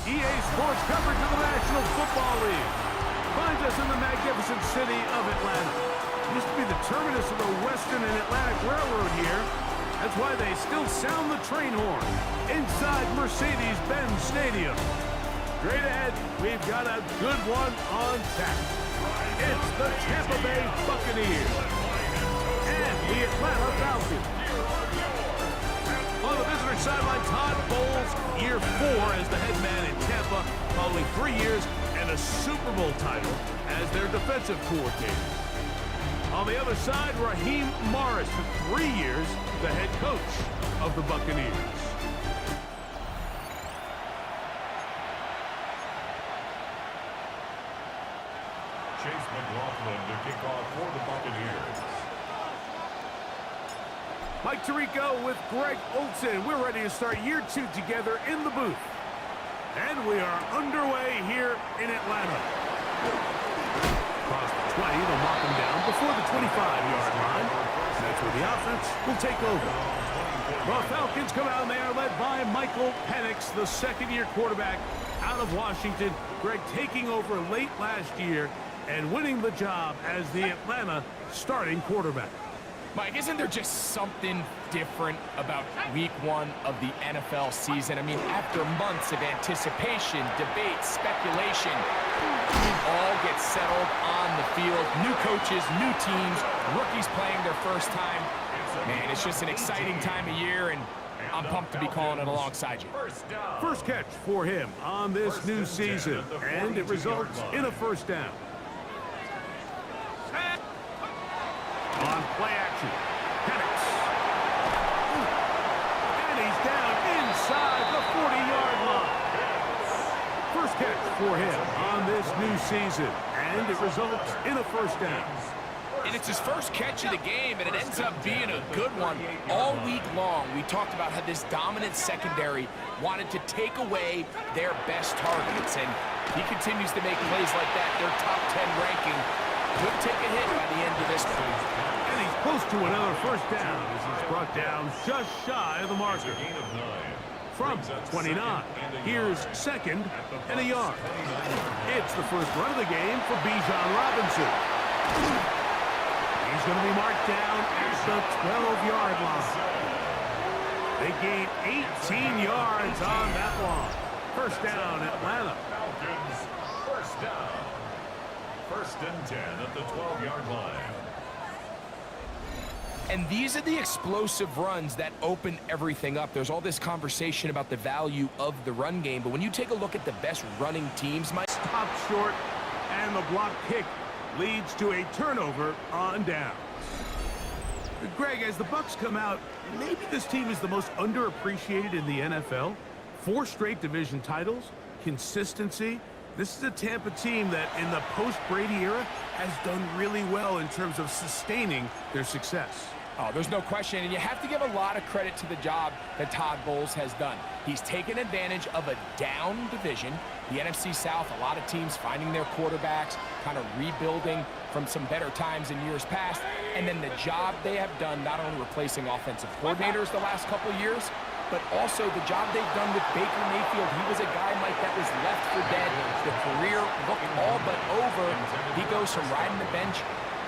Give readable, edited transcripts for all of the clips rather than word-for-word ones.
EA Sports coverage of the National Football League finds us in the magnificent city of Atlanta. It used to be the terminus of the Western and Atlantic Railroad here. That's why they still sound the train horn inside Mercedes-Benz Stadium. Straight ahead, we've got a good one on tap. It's the Tampa Bay Buccaneers and the Atlanta Falcons. On the visitor sideline, Todd Bowles, year 4 as the head man in Tampa, following 3 years and a Super Bowl title as their defensive coordinator. On the other side, Raheem Morris, for 3 years, the head coach of the Buccaneers. Chase McLaughlin to kick off for the Buccaneers. Mike Tirico with Greg Olsen. We're ready to start year 2 together in the booth. And we are underway here in Atlanta. Across the 20, they'll knock him down before the 25-yard line. And that's where the offense will take over. The Falcons come out and they are led by Michael Penix, the second-year quarterback out of Washington. Greg taking over late last year and winning the job as the Atlanta starting quarterback. Mike, isn't there just something different about week 1 of the NFL season? I mean, after months of anticipation, debate, speculation, it all gets settled on the field. New coaches, new teams, rookies playing their first time. Man, it's just an exciting time of year, and I'm pumped to be calling it alongside you. First catch for him on this new season, and it results in a first down. On play action, Penix. And he's down inside the 40-yard line. First catch for him on this new season, and it results in a first down. And it's his first catch of the game, and it ends up being a good one. All week long, we talked about how this dominant secondary wanted to take away their best targets, and he continues to make plays like that. Their top 10 ranking could take a hit by the end of this one. And he's close to another first down as he's brought down just shy of the marker. From 29, here's second and a yard. It's the first run of the game for Bijan Robinson. He's going to be marked down at the 12-yard line. They gain 18 yards on that one. First down, Atlanta. Falcons, first down. First and 10 at the 12-yard line. And these are the explosive runs that open everything up. There's all this conversation about the value of the run game, but when you take a look at the best running teams, Mike... Stop short, and the block kick leads to a turnover on downs. Greg, as the Bucs come out, maybe this team is the most underappreciated in the NFL. 4 straight division titles, consistency. This is a Tampa team that, in the post-Brady era, has done really well in terms of sustaining their success. Oh, there's no question, and you have to give a lot of credit to the job that Todd Bowles has done. He's taken advantage of a down division, the NFC South, a lot of teams finding their quarterbacks, kind of rebuilding from some better times in years past, and then the job they have done not only replacing offensive coordinators the last couple of years, but also the job they've done with Baker Mayfield. He was a guy, Mike, that was left for dead. The career looked all but over. He goes from riding the bench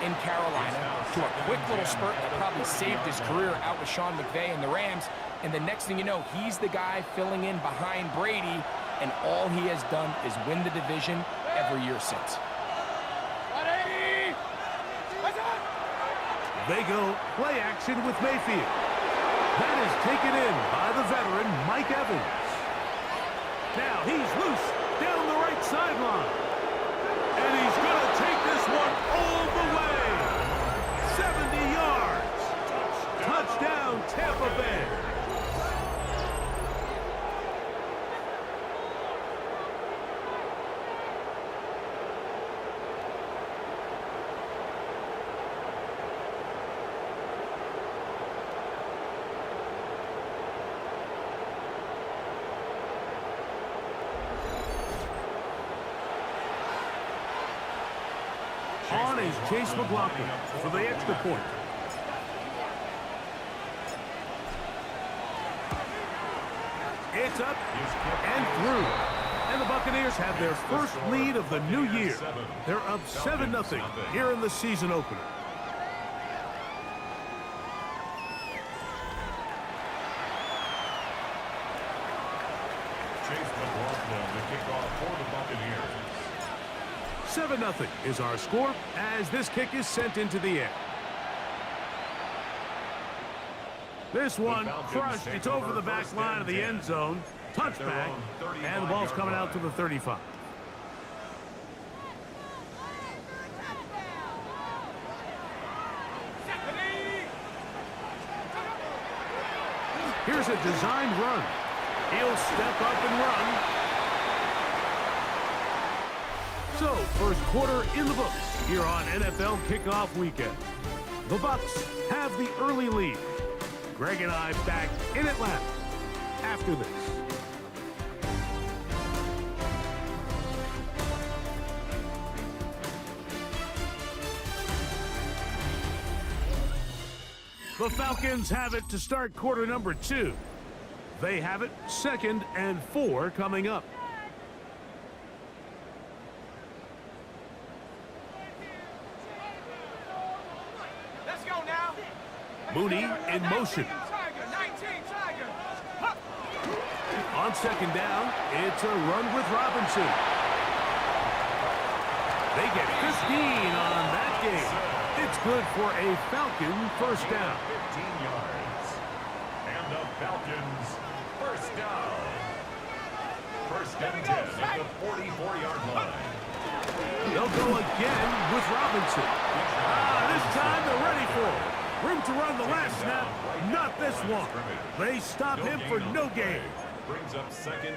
in Carolina to a quick little spurt that probably saved his career out with Sean McVay and the Rams. And the next thing you know, he's the guy filling in behind Brady, and all he has done is win the division every year since. They go play action with Mayfield. That is taken in by the veteran Mike Evans. Now he's loose down the right sideline. And he's going to take this one all the way. 70 yards. Touchdown, Tampa Bay. On is Chase McLaughlin for the extra point. It's up and through. And the Buccaneers have their first lead of the new year. They're up 7-0 here in the season opener. Chase McLaughlin to kick off for the Buccaneers. 7-0 is our score as this kick is sent into the air. This one crushed. It's over the back line of the end zone. Touchback. And the ball's coming out to the 35. Here's a designed run. He'll step up and run. So, first quarter in the books here on NFL Kickoff Weekend. The Bucs have the early lead. Greg and I back in Atlanta after this. The Falcons have it to start quarter number 2. They have it 2nd and 4 coming up. Let's go now. Mooney in motion. On 2nd down, it's a run with Robinson. They get 15 on that game. It's good for a Falcon first down. 15 yards. And the Falcons first down. First and 10 at the 44-yard line. They'll go again with Robinson. This time they're ready for it. Room to run the last snap, not this one. They stop him for no gain.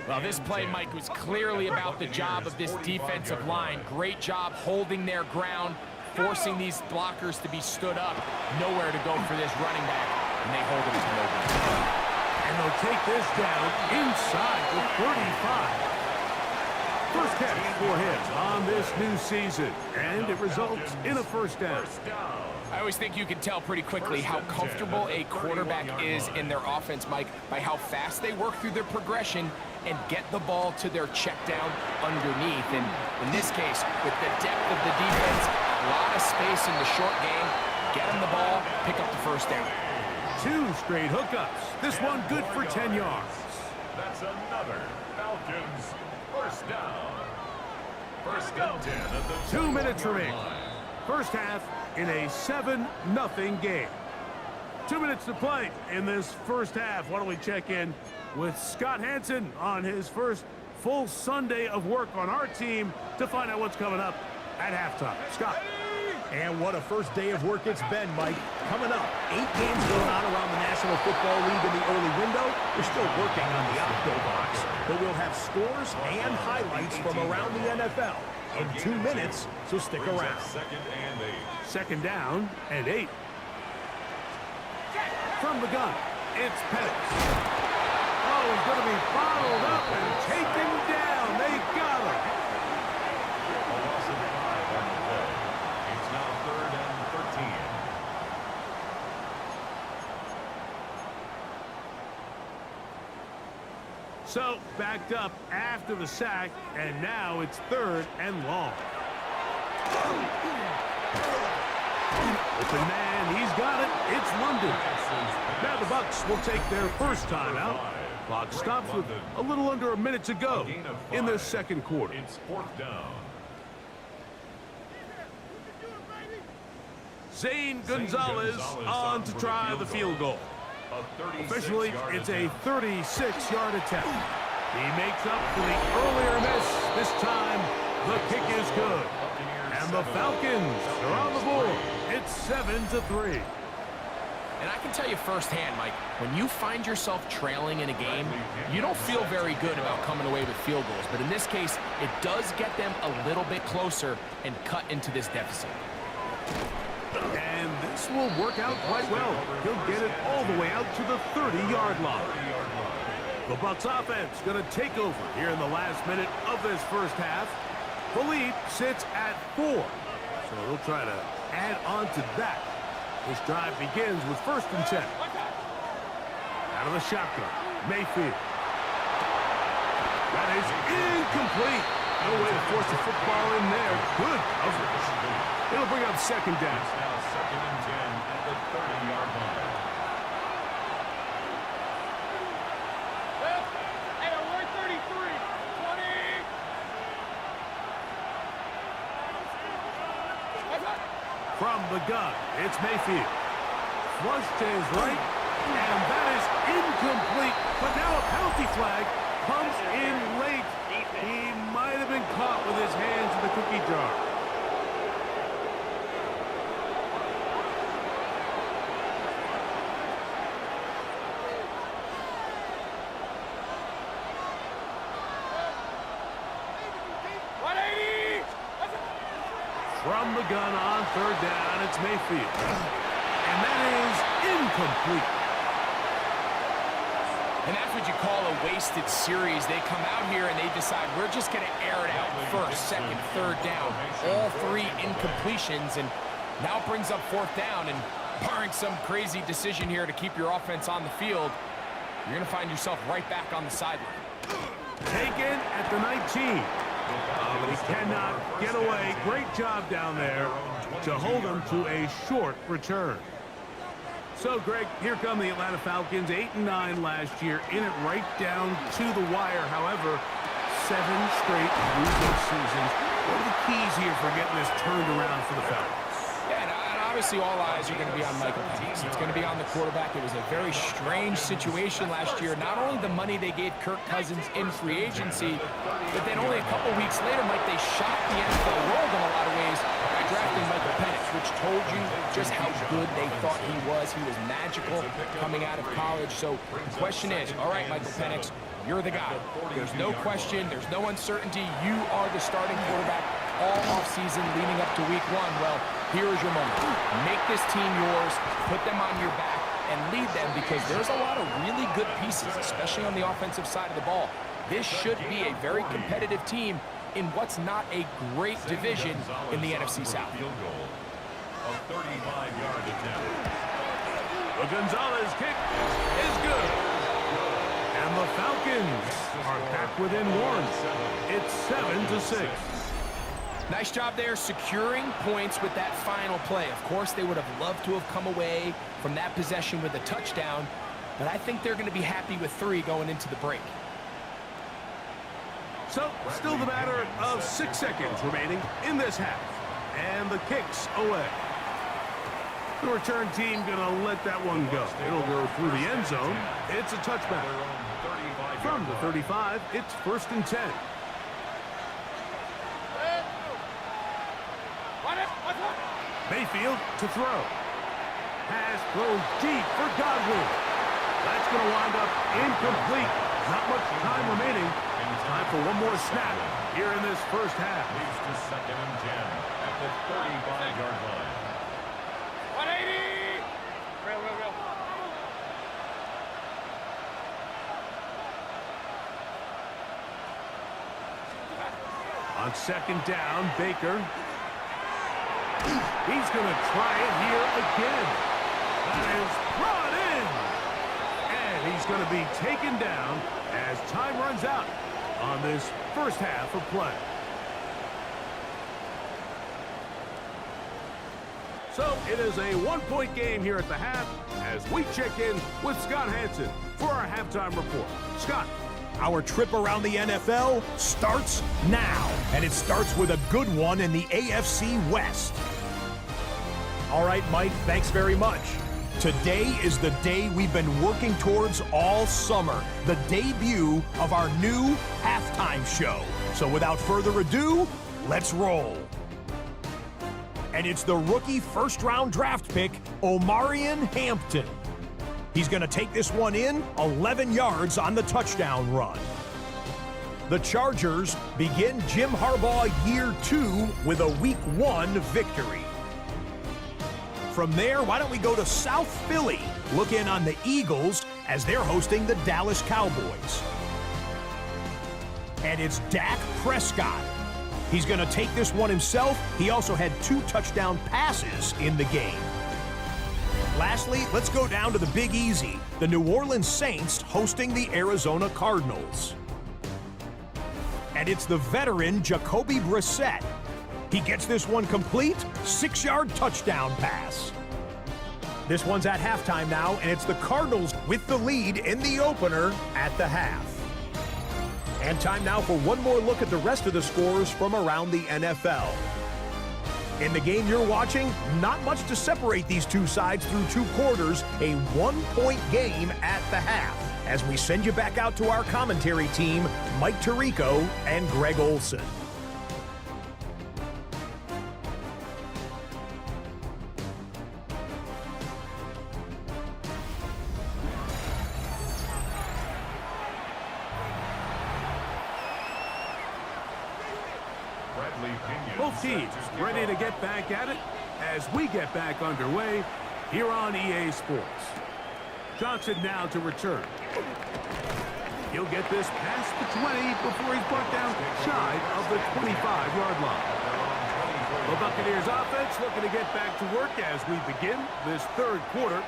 Well, this play, Mike, was clearly about the job of this defensive line. Great job holding their ground, forcing these blockers to be stood up. Nowhere to go for this running back, and they hold him to no gain. And they'll take this down inside the 35. First catch for him on this new season, and it results in a first down. I always think you can tell pretty quickly how comfortable a quarterback is in their offense, Mike, by how fast they work through their progression and get the ball to their check down underneath. And in this case, with the depth of the defense, a lot of space in the short game, get them the ball, pick up the first down. 2 straight hookups. This one good for 10 yards. That's another Falcons first down. First and 10 at the 2 minutes remaining. First half in a 7-0 game. 2 minutes to play in this first half. Why don't we check in with Scott Hansen on his first full Sunday of work on our team to find out what's coming up at halftime. Scott. And what a first day of work it's been, Mike. Coming up, 8 games going on around the National Football League in the early window. We're still working on the Opto box, but we'll have scores and highlights from around the NFL in 2 minutes, so stick around. Second down and 8. From the gun, it's Pettis. Oh, he's going to be bottled up and taken down. They got him. A loss of 5 on the play. It's now 3rd and 13. So, backed up after the sack, and now it's 3rd and long. Open man, he's got it. It's London. Now the Bucs will take their first time out. Clock stops with a little under a minute to go in the second quarter. It's 4th down. Zane Gonzalez on to try the field goal. Officially, it's a 36-yard attempt. He makes up for the earlier miss. This time, the kick is good. And the Falcons are on the board. It's 7-3. And I can tell you firsthand, Mike, when you find yourself trailing in a game, you don't feel very good about coming away with field goals. But in this case, it does get them a little bit closer and cut into this deficit. And this will work out quite well. He'll get it all the way out to the 30-yard line. The Bucs offense going to take over here in the last minute of this first half. The lead sits at 4. So they'll try to add on to that. This drive begins with 1st and 10. Out of the shotgun, Mayfield. That is incomplete. No way to force the football in there. Good coverage. It'll bring up 2nd down. It's now 2nd and 10 at the 30-yard line. From the gun, it's Mayfield. Flush to his right, and that is incomplete. But now a penalty flag comes in late. He might have been caught with his hands in the cookie jar. From the gun on 3rd down, it's Mayfield. And that is incomplete. And that's what you call a wasted series. They come out here and they decide we're just going to air it out 1st, 2nd, 3rd down. All 3 incompletions, and now it brings up 4th down. And barring some crazy decision here to keep your offense on the field, you're going to find yourself right back on the sideline. Taken at the 19. But he cannot get away. Great job down there to hold him to a short return. So, Greg, here come the Atlanta Falcons, 8-9 last year, in it right down to the wire. However, 7 straight losing seasons. What are the keys here for getting this turned around for the Falcons? Yeah, and obviously all eyes are going to be on Michael Penix. It's going to be on the quarterback. It was a very strange situation last year. Not only the money they gave Kirk Cousins in free agency, but then only a couple weeks later, Mike, they shocked the NFL world in a lot of ways by drafting Michael Penix, which told you just how good they thought he was. He was magical coming out of college. So the question is, all right, Michael Penix, you're the guy. There's no question. There's no uncertainty. You are the starting quarterback all offseason leading up to week 1. Well, here is your moment. Make this team yours, put them on your back, and lead them, because there's a lot of really good pieces, especially on the offensive side of the ball. This should be a very competitive team in what's not a great division in the NFC South. Field goal. A 35-yard attempt. The Gonzalez kick is good. And the Falcons are back within 1. It's 7-6. Nice job there securing points with that final play. Of course, they would have loved to have come away from that possession with a touchdown, but I think they're going to be happy with 3 going into the break. So, still the matter of 6 seconds remaining in this half. And the kick's away. The return team going to let that one go. It'll go through the end zone. It's a touchback. From the 35, it's 1st and 10. Mayfield to throw. Pass thrown deep for Godwin. That's going to wind up incomplete. Not much time remaining. Time for one more snap here in this first half. Leads to 2nd and 10 at the 35-yard line. 180! Real. On 2nd down, Baker. He's going to try it here again. That is brought in. And he's going to be taken down as time runs out on this first half of play. So it is a 1-point game here at the half as we check in with Scott Hansen for our halftime report. Scott. Our trip around the NFL starts now, and it starts with a good one in the AFC West. All right, Mike, thanks very much. Today is the day we've been working towards all summer, the debut of our new halftime show. So without further ado, let's roll. And it's the rookie first-round draft pick, Omarion Hampton. He's going to take this one in 11 yards on the touchdown run. The Chargers begin Jim Harbaugh year 2 with a week 1 victory. From there, why don't we go to South Philly, look in on the Eagles as they're hosting the Dallas Cowboys. And it's Dak Prescott He's going to take this one himself. He also had 2 touchdown passes in the game. Lastly, let's go down to the Big Easy. The New Orleans Saints hosting the Arizona Cardinals. And it's the veteran Jacoby Brissett. He gets this one complete, 6-yard touchdown pass. This one's at halftime now, and it's the Cardinals with the lead in the opener at the half. And time now for one more look at the rest of the scores from around the NFL. In the game you're watching, not much to separate these two sides through 2 quarters, a 1-point game at the half. As we send you back out to our commentary team, Mike Tirico and Greg Olson. Both teams ready to get back at it as we get back underway here on EA Sports. Johnson now to return. He'll get this past the 20 before he's brought down shy of the 25-yard line. The Buccaneers offense looking to get back to work as we begin this 3rd quarter.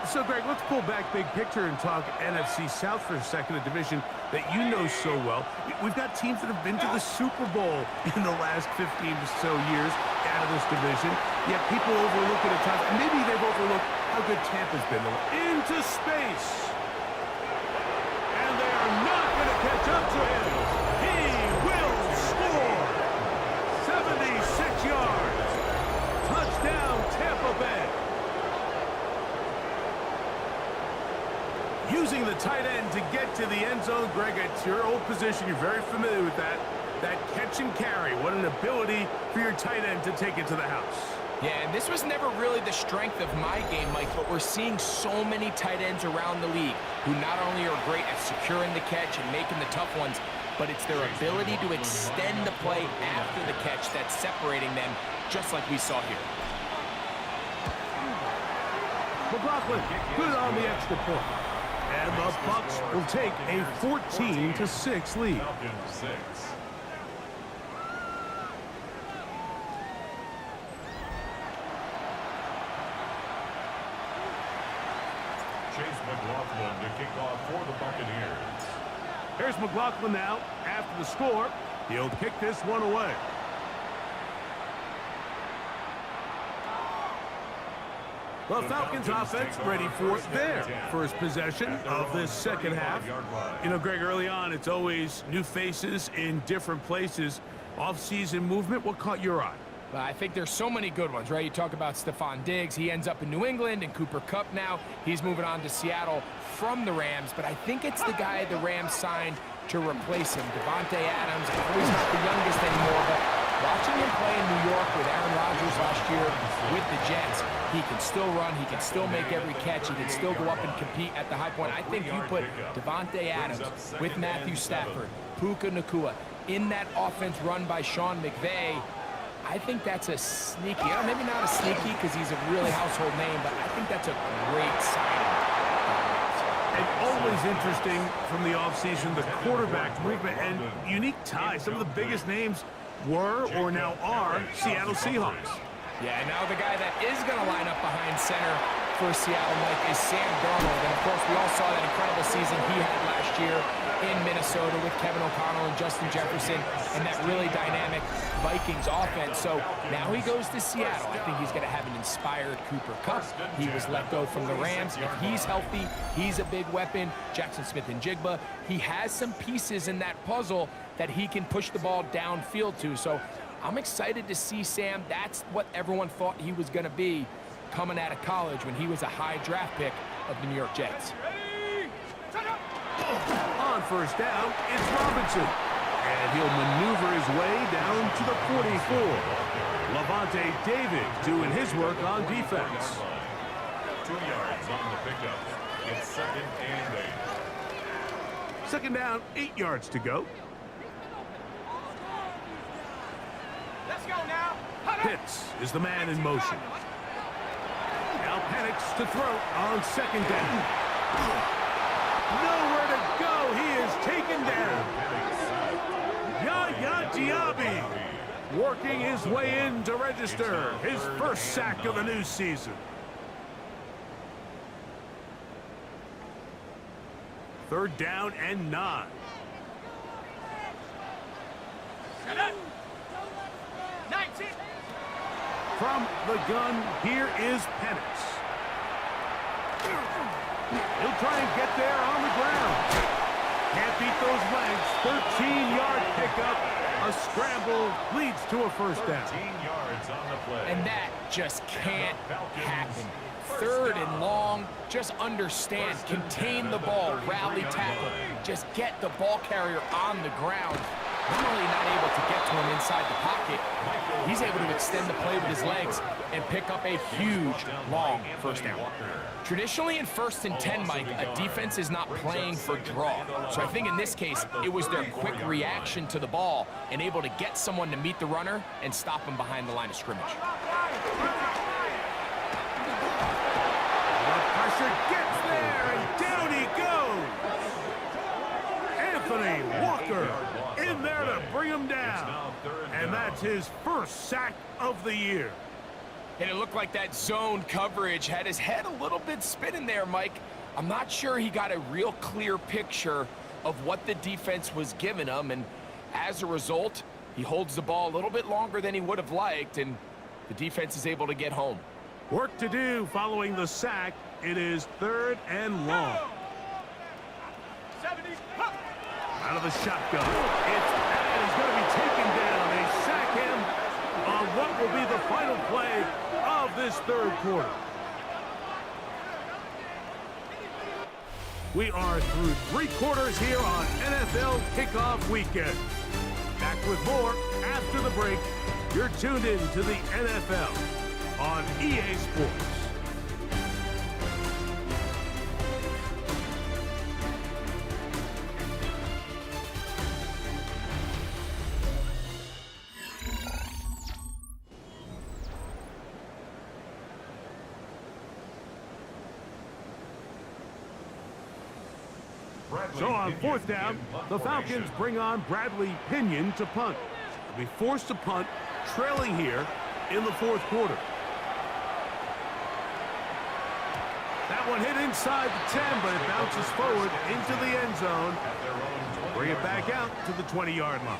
So, Greg, let's pull back big picture and talk NFC South for a second, a division that you know so well. We've got teams that have been to the Super Bowl in the last 15 or so years out of this division, yet people overlook it at times, and maybe they've overlooked how good Tampa's been. Into space. And they are not going to catch up to him. He will score. 76 yards. Touchdown, Tampa Bay. Using the tight end to get to the end zone. Greg, it's your old position. You're very familiar with that. That catch and carry. What an ability for your tight end to take it to the house. Yeah, and this was never really the strength of my game, Mike, but we're seeing so many tight ends around the league who not only are great at securing the catch and making the tough ones, but it's their ability to extend the play after the catch that's separating them, just like we saw here. McLaughlin good on the extra point. And the Bucs will take a 14-6 lead. Falcons 6. Chase McLaughlin to kick off for the Buccaneers. Here's McLaughlin now. After the score, he'll kick this one away. The Falcons offense ready for their first possession of this second half. You know, Greg, early on, it's always new faces in different places. Off-season movement, what caught your eye? Well, I think there's so many good ones, right? You talk about Stephon Diggs. He ends up in New England, and Cooper Kupp now. He's moving on to Seattle from the Rams, but I think it's the guy the Rams signed to replace him, Davante Adams. I know he's not the youngest anymore, but watching him play in New York with Aaron Rodgers last year with the Jets, he can still run, he can still make every catch, he can still go up and compete at the high point. I think you put Davante Adams with Matthew Stafford, Puka Nacua, in that offense run by Sean McVay, I think that's a sneaky, maybe not a sneaky because he's a really household name, but I think that's a great signing. And always interesting from the offseason, the quarterback movement and unique ties. Some of the biggest names were or now are Seattle Seahawks. Yeah, and now the guy that is going to line up behind center for Seattle, Mike, is Sam Darnold. And, of course, we all saw that incredible season he had last year in Minnesota with Kevin O'Connell and Justin Jefferson and that really dynamic Vikings offense. So now he goes to Seattle. I think he's going to have an inspired Cooper Kupp. He was let go from the Rams. If he's healthy, he's a big weapon. Jackson Smith and Jigba. He has some pieces in that puzzle that he can push the ball downfield to. So I'm excited to see Sam. That's what everyone thought he was going to be coming out of college when he was a high draft pick of the New York Jets. On first down, it's Robinson. And he'll maneuver his way down to the 44. Levante David doing his work on defense. 2 yards on the pickup. It's 2nd and 8. Second down, 8 yards to go. Let's go now. Pitts is the man in motion. Now Penix to throw on second down. Nowhere to go. He is taken down. Yaya Diaby working his way in to register his first sack of the new season. Third down and 9. From the gun, here is Penix. He'll try and get there on the ground. Can't beat those legs. 13-yard pickup. A scramble leads to a first down. 13 yards on the play. And that just can't happen. Third and long, just understand, contain the ball, rally tackle, just get the ball carrier on the ground. Not only not able to get to him inside the pocket, he's able to extend the play with his legs and pick up a huge, long first down. Traditionally in 1st and 10, Mike, a defense is not playing for draw. So I think in this case, it was their quick reaction to the ball and able to get someone to meet the runner and stop him behind the line of scrimmage. The pressure gets there, and down he goes. Anthony Walker in there to bring him down. And that's his first sack of the year. And it looked like that zone coverage had his head a little bit spinning there, Mike. I'm not sure he got a real clear picture of what the defense was giving him, and as a result, he holds the ball a little bit longer than he would have liked, and the defense is able to get home. Work to do following the sack. It is 3rd and long. Out of the shotgun. It's Madden. He's going to be taken down. They sack him on what will be the final play of this 3rd quarter. We are through 3 quarters here on NFL Kickoff Weekend. Back with more after the break. You're tuned in to the NFL on EA Sports. So on 4th down, the Falcons bring on Bradley Pinion to punt. They'll be forced to punt, trailing here in the 4th quarter. That one hit inside the 10, but it bounces forward into the end zone. Bring it back out to the 20-yard line.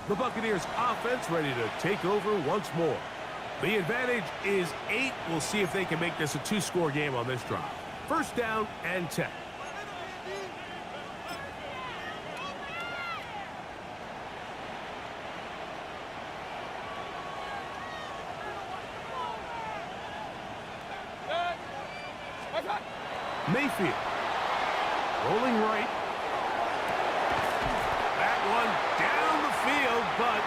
The Buccaneers offense ready to take over once more. The advantage is 8. We'll see if they can make this a 2-score game on this drive. 1st down and 10. Mayfield, rolling right. That one down the field, but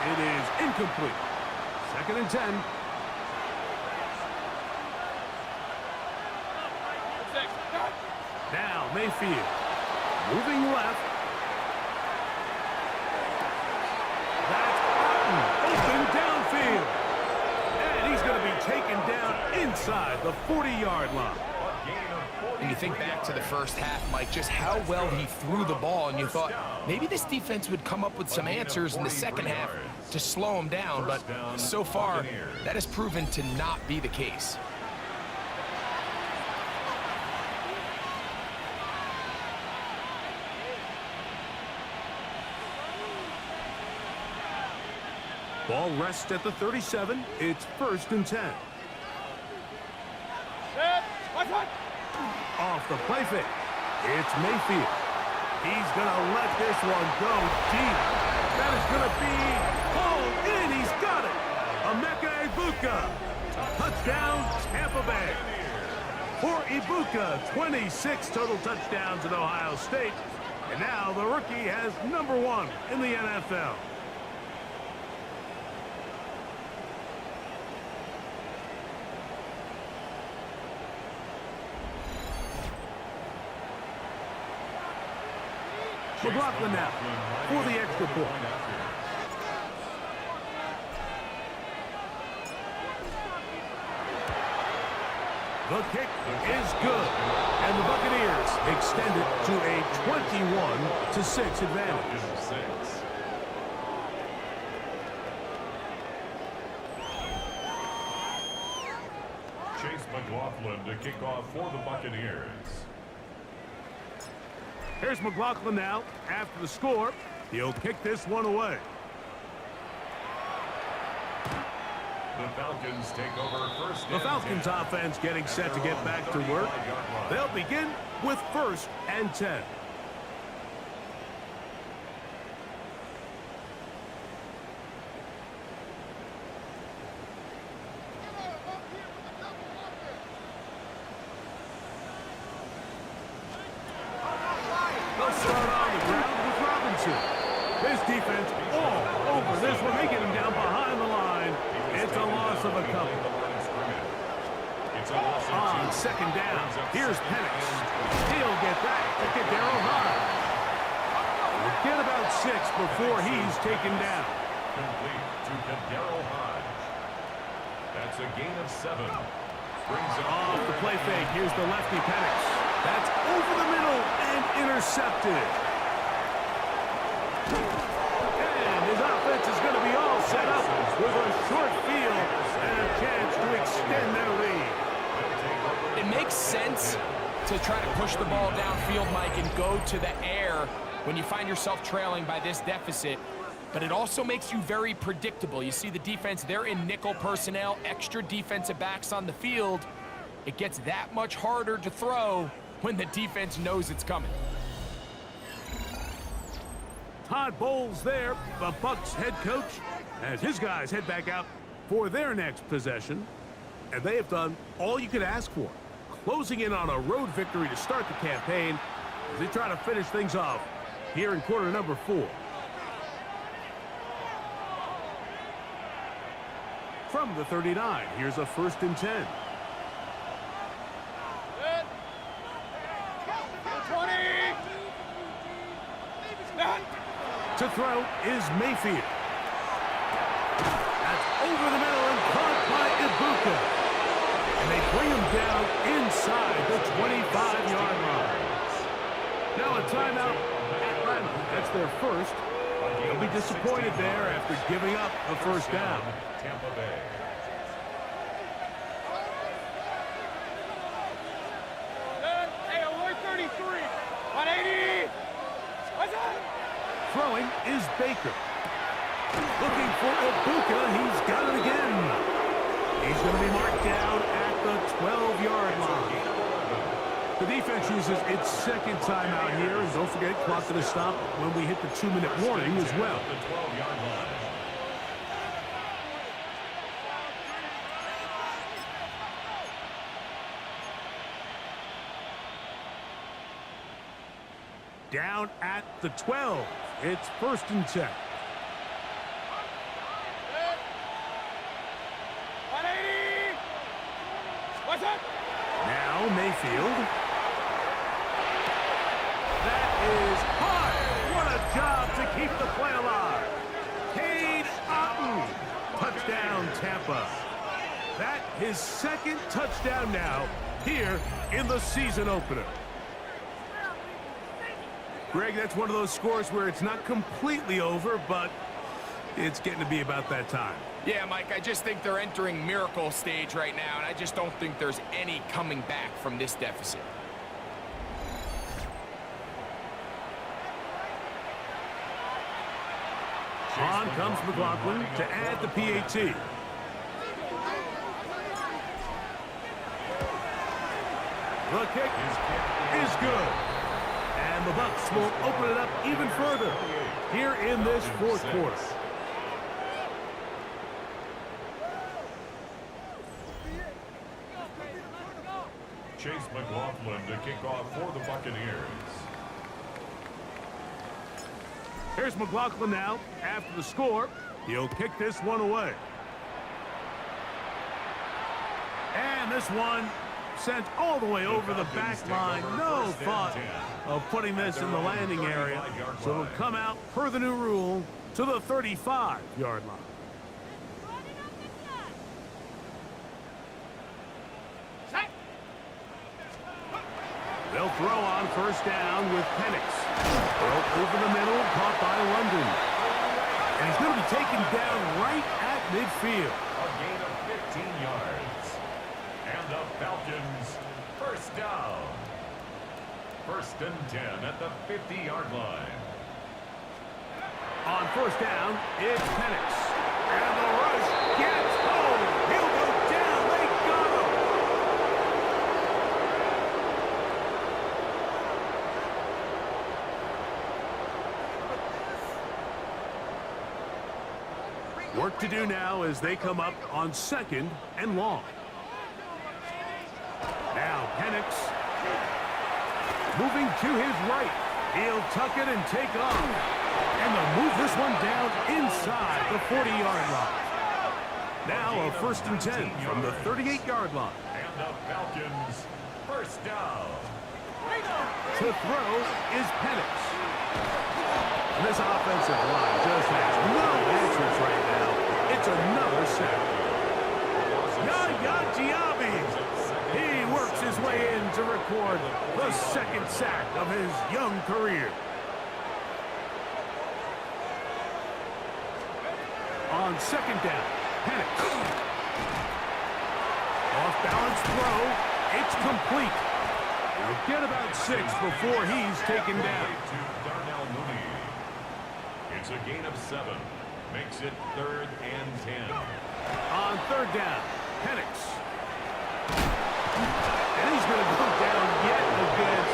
it is incomplete. 2nd and 10. Now Mayfield, moving left. That's open downfield. And he's going to be taken down inside the 40-yard line. And you think back to the first half, Mike, just how well he threw the ball, and you thought maybe this defense would come up with some answers in the second half to slow him down, but so far, that has proven to not be the case. Ball rests at the 37. It's 1st and 10. Off the play fake. It's Mayfield. He's going to let this one go deep. That is going to be pulled in. He's got it. Emeka Egbuka. Touchdown, Tampa Bay. For Egbuka, 26 total touchdowns at Ohio State. And now the rookie has number 1 in the NFL. McLaughlin now for the extra point. The kick is good, and the Buccaneers extend it to a 21-6 advantage. Chase McLaughlin to kick off for the Buccaneers. Here's McLaughlin now. After the score, he'll kick this one away. The Falcons take over first. The Falcons offense getting set to get back to work. They'll begin with 1st and 10. They'll start on the ground with Robinson. His defense all over this one. They get him down behind the line. It's a loss of a couple. On 2nd down, here's Penix. He'll get back to Kadero Hodge. Get about 6 before he's taken down. Complete to Kadero Hodge. That's a gain of 7. Brings it Off the play fake, here's the lefty Penix. That's over the middle and intercepted. And his offense is going to be all set up with a short field and a chance to extend their lead. It makes sense to try to push the ball downfield, Mike, and go to the air when you find yourself trailing by this deficit. But it also makes you very predictable. You see the defense, they're in nickel personnel, extra defensive backs on the field. It gets that much harder to throw when the defense knows it's coming. Todd Bowles there, the Bucs head coach, as his guys head back out for their next possession. And they have done all you could ask for, closing in on a road victory to start the campaign as they try to finish things off here in quarter number 4. From the 39, here's a 1st and 10. To throw is Mayfield. That's over the middle and caught by Ibuka. And they bring him down inside the 25-yard line. Now a timeout. Atlanta, that's their first. They'll be disappointed there after giving up a 1st down. Tampa Bay. Hey, 133. 180. What's that? Throwing is Baker. Looking for Ibuka. He's got it again. He's going to be marked down at the 12-yard line. The defense uses its 2nd timeout here. And don't forget, clock to the stop when we hit the 2-minute warning as well. The 12-yard line. Down at the 12. It's 1st and 10. 180. What's that? Now Mayfield. That is hard. What a job to keep the play alive. Cade Otton. Touchdown, Tampa. That his 2nd touchdown now here in the season opener. Greg, that's one of those scores where it's not completely over, but it's getting to be about that time. Yeah, Mike, I just think they're entering miracle stage right now, and I just don't think there's any coming back from this deficit. On comes McLaughlin to add the PAT. The kick is good. And the Bucs will open it up even further here in this 4th quarter. Chase McLaughlin to kick off for the Buccaneers. Here's McLaughlin now. After the score, he'll kick this one away. And this one sent all the way over the back line. No thought of putting this in the landing area. So it'll come out, per the new rule, to the 35-yard line. They'll throw on 1st down with Penix. Throw over the middle, caught by London. And he's going to be taken down right at midfield. A gain of 15 yards. And a Falcons, first down. First and 10 at the 50-yard line. On first down, it's Penix. And the rush gets home. He'll go down. They got him. Work to do now as they come up on second and long. Now Penix moving to his right. He'll tuck it and take off. And they'll move this one down inside the 40-yard line. Now a first and 10 from the 38-yard line. And the Falcons, first down. To throw is Penix. This offensive line just has no answers right now. It's another sack. Yaya Diaby. He works his way in to record the second sack of his young career. On second down, Penix. Off-balance throw. It's complete. He'll get about 6 before he's taken down. It's a gain of 7. Makes it 3rd and 10. On third down, Penix. And he's going to go down yet again.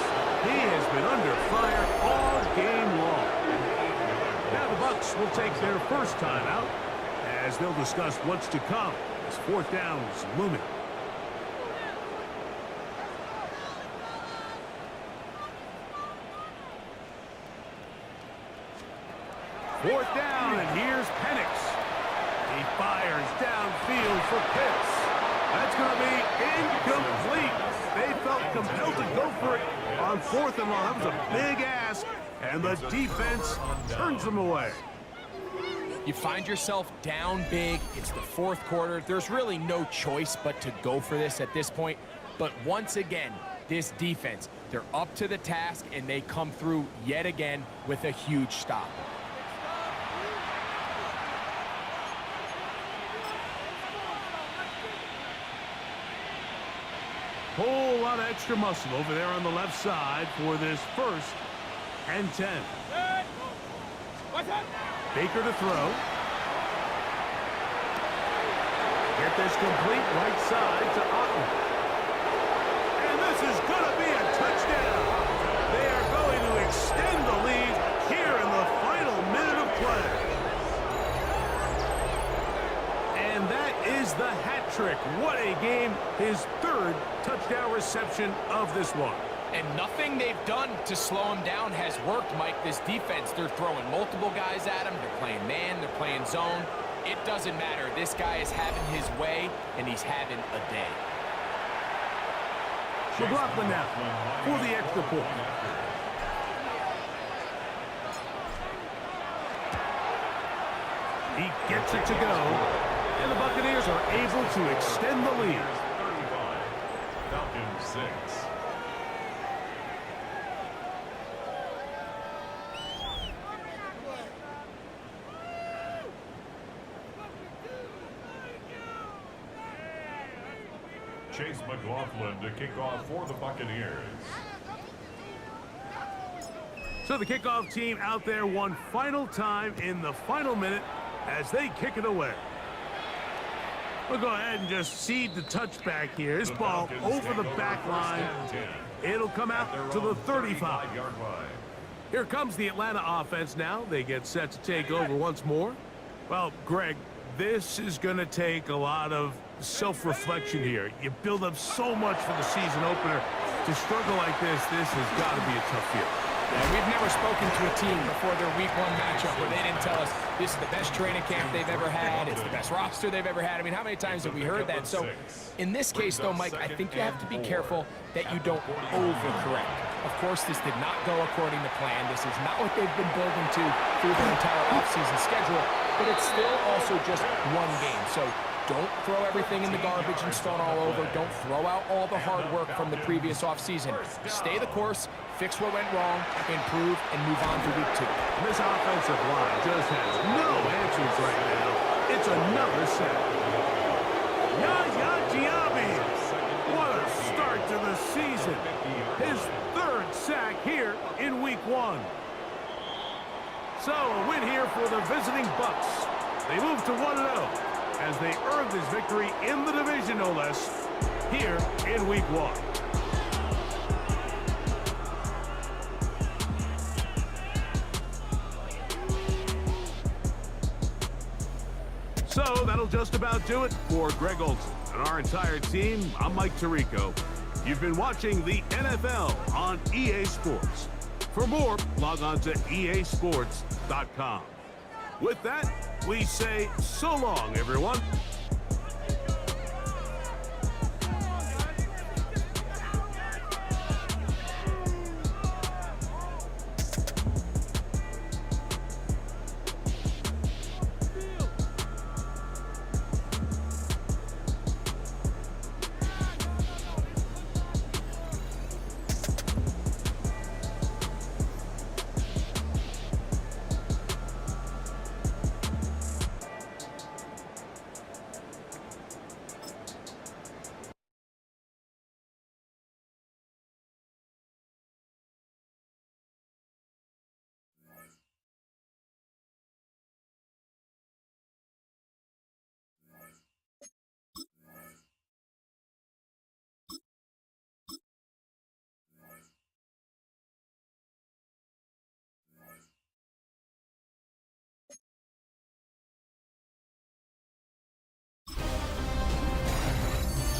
He has been under fire all game long. Now the Bucs will take their first time out as they'll discuss what's to come as fourth down is looming. Fourth down, and here's Penix. He fires downfield for Pitts. That's going to be incomplete. They felt compelled to go for it on fourth and long. That was a big ask, and the defense turns them away. You find yourself down big. It's the fourth quarter. There's really no choice but to go for this at this point. But once again, this defense, they're up to the task, and they come through yet again with a huge stop. Whole lot of extra muscle over there on the left side for this first and 10. Baker to throw. Get this complete right side to Otton. And this is going to be a touchdown. They are going to extend the lead here in the final minute of play. And that is the hat trick. What a game. His third touchdown reception of this one. And nothing they've done to slow him down has worked, Mike. This defense, they're throwing multiple guys at him. They're playing man, they're playing zone. It doesn't matter. This guy is having his way, and he's having a day. McLaughlin now for the extra point. He gets it to go, and the Buccaneers are able to extend the lead. 35, Falcons 6. Chase McLaughlin to kick off for the Buccaneers. So the kickoff team out there one final time in the final minute as they kick it away. We'll go ahead and just seed the touchback here. This ball over the back line. It'll come out to the 35-yard line. Here comes the Atlanta offense now. They get set to take over once more. Well, Greg, this is going to take a lot of self-reflection here. You build up so much for the season opener. To struggle like this has got to be a tough year. Yeah, we've never spoken to a team before their week one matchup where they didn't tell us this is the best training camp they've ever had, it's the best roster they've ever had. I mean, how many times have we heard that? So in this case, though, Mike, I think you have to be careful that you don't overcorrect. Of course, this did not go according to plan. This is not what they've been building to through their entire offseason schedule, but it's still also just one game. So don't throw everything in the garbage and start all over. Don't throw out all the hard work from the previous offseason. Stay the course, fix what went wrong, improve, and move on to week 2. This offensive line just has no answers right now. It's another sack. Yaya Diaby. What a start to the season. His third sack here in week 1. So a win here for the visiting Bucs. They move to 1-0 as they earn this victory in the division, no less, here in week 1. So that'll just about do it for Greg Olson and our entire team. I'm Mike Tirico. You've been watching the NFL on EA Sports. For more, log on to easports.com. With that, we say so long, everyone.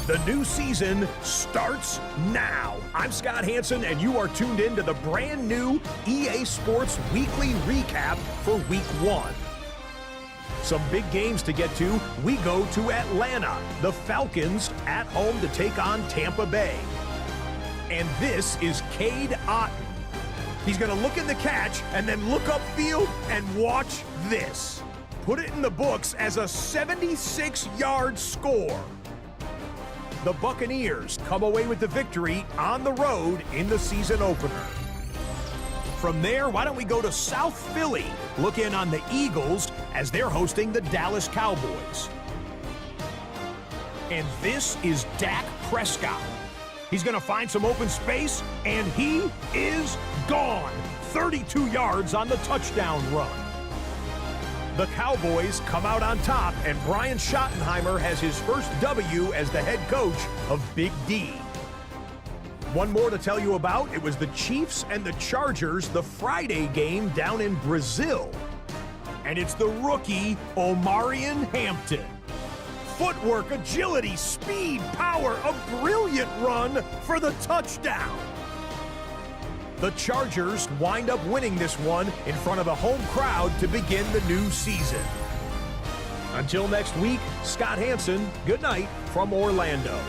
The new season starts now. I'm Scott Hansen, and you are tuned in to the brand new EA Sports Weekly Recap for Week 1. Some big games to get to. We go to Atlanta. The Falcons at home to take on Tampa Bay. And this is Cade Otton. He's going to look in the catch and then look upfield and watch this. Put it in the books as a 76-yard score. The Buccaneers come away with the victory on the road in the season opener. From there, why don't we go to South Philly, look in on the Eagles as they're hosting the Dallas Cowboys. And this is Dak Prescott. He's going to find some open space, and he is gone. 32 yards on the touchdown run. The Cowboys come out on top, and Brian Schottenheimer has his first W as the head coach of Big D. One more to tell you about. It was the Chiefs and the Chargers, the Friday game down in Brazil. And it's the rookie, Omarion Hampton. Footwork, agility, speed, power, a brilliant run for the touchdown. The Chargers wind up winning this one in front of a home crowd to begin the new season. Until next week, Scott Hansen, good night from Orlando.